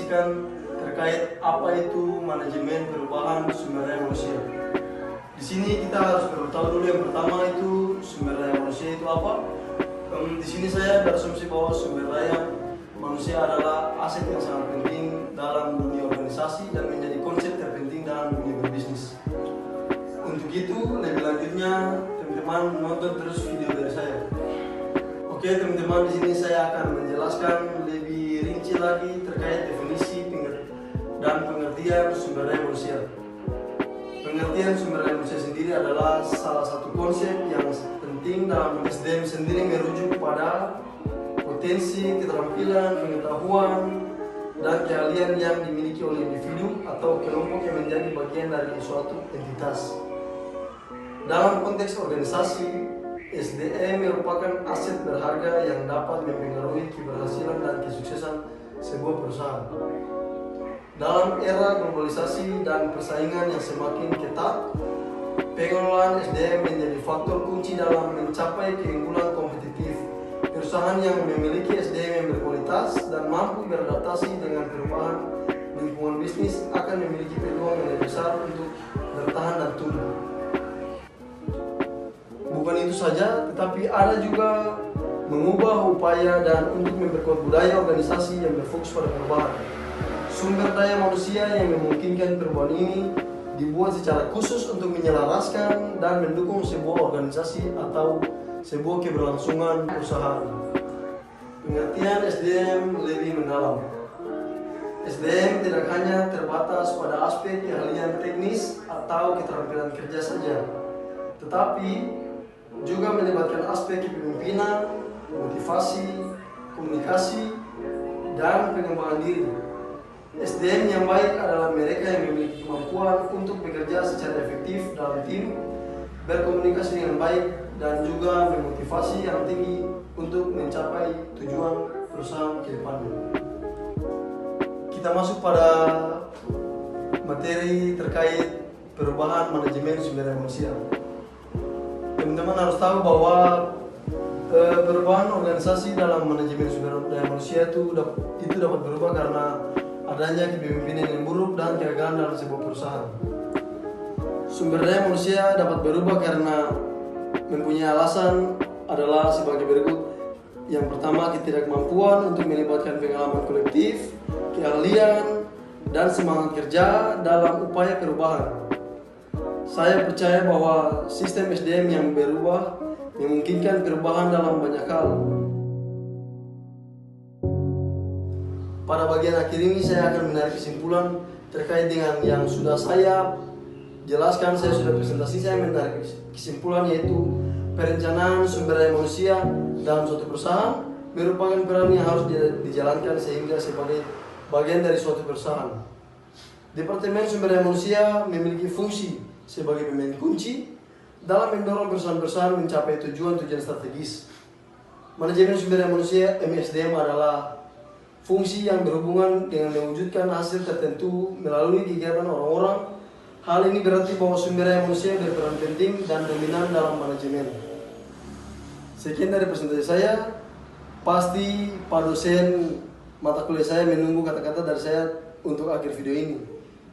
mendefinisikan terkait apa itu manajemen perubahan sumber daya manusia. Di sini kita harus tahu dulu yang pertama itu sumber daya manusia itu apa. Di sini saya berasumsi bahwa sumber daya manusia adalah aset yang sangat penting dalam dunia organisasi dan menjadi konsep terpenting dalam dunia berbisnis. Untuk itu, lebih lanjutnya teman-teman nonton terus video dari saya. Oke teman-teman, di sini saya akan menjelaskan lebih rinci lagi terkait definisi dan pengertian sumber daya manusia. Pengertian sumber daya manusia sendiri adalah salah satu konsep yang penting dalam SDM sendiri, merujuk pada potensi, keterampilan, pengetahuan, dan keahlian yang dimiliki oleh individu atau kelompok yang menjadi bagian dari suatu entitas. Dalam konteks organisasi, SDM merupakan aset berharga yang dapat mempengaruhi keberhasilan dan kesuksesan sebuah perusahaan. Dalam era globalisasi dan persaingan yang semakin ketat, pengelolaan SDM menjadi faktor kunci dalam mencapai keunggulan kompetitif. Perusahaan yang memiliki SDM yang berkualitas dan mampu beradaptasi dengan perubahan lingkungan bisnis akan memiliki peluang yang lebih besar untuk bertahan dan tumbuh. Bukan itu saja, tetapi ada juga mengubah upaya dan untuk memperkuat budaya organisasi yang berfokus pada perubahan. Sumber daya manusia yang memungkinkan perubahan ini dibuat secara khusus untuk menyelaraskan dan mendukung sebuah organisasi atau sebuah keberlangsungan perusahaan. Pengertian SDM lebih mendalam. SDM tidak hanya terbatas pada aspek keahlian teknis atau keterampilan kerja saja, tetapi juga melibatkan aspek kepemimpinan, motivasi, komunikasi, dan pengembangan diri. SDM yang baik adalah mereka yang memiliki kemampuan untuk bekerja secara efektif dalam tim, berkomunikasi dengan baik, dan juga memotivasi yang tinggi untuk mencapai tujuan perusahaan ke depannya. Kita masuk pada materi terkait perubahan manajemen sumber daya manusia. Teman-teman harus tahu bahwa perubahan organisasi dalam manajemen sumber daya manusia itu dapat berubah karena adanya kepemimpinan yang buruk dan kegagalan dalam sebuah perusahaan. Sumber daya manusia dapat berubah karena mempunyai alasan adalah sebagai berikut. Yang pertama, ketidakmampuan untuk melibatkan pengalaman kolektif, keahlian, dan semangat kerja dalam upaya perubahan. Saya percaya bahwa sistem SDM yang berubah memungkinkan perubahan dalam banyak hal. Pada bagian akhir ini saya akan menarik kesimpulan terkait dengan yang sudah saya jelaskan. Saya sudah presentasi, saya menarik kesimpulan yaitu perencanaan sumber daya manusia dalam suatu perusahaan merupakan peran yang harus dijalankan sehingga sebagai bagian dari suatu perusahaan. Departemen sumber daya manusia memiliki fungsi sebagai pemain kunci dalam mendorong perusahaan-perusahaan mencapai tujuan-tujuan strategis. Manajemen sumber daya manusia (MSDM) adalah fungsi yang berhubungan dengan mewujudkan hasil tertentu melalui kegiatan orang-orang. Hal ini berarti bahwa sumber daya manusia berperan penting dan dominan dalam manajemen. Sekian dari presentasi saya. Pasti Pak dosen mata kuliah saya menunggu kata-kata dari saya untuk akhir video ini.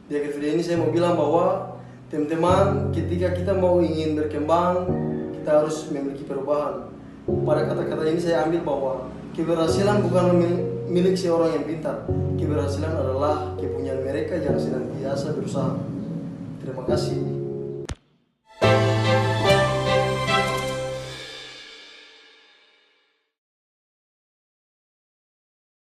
Di akhir video ini saya mau bilang bahwa teman-teman, ketika kita mau ingin berkembang, kita harus memiliki perubahan. Pada kata-kata ini saya ambil bahwa keberhasilan bukan milik seorang yang pintar. Keberhasilan adalah kepunyaan mereka yang senantiasa berusaha. Terima kasih.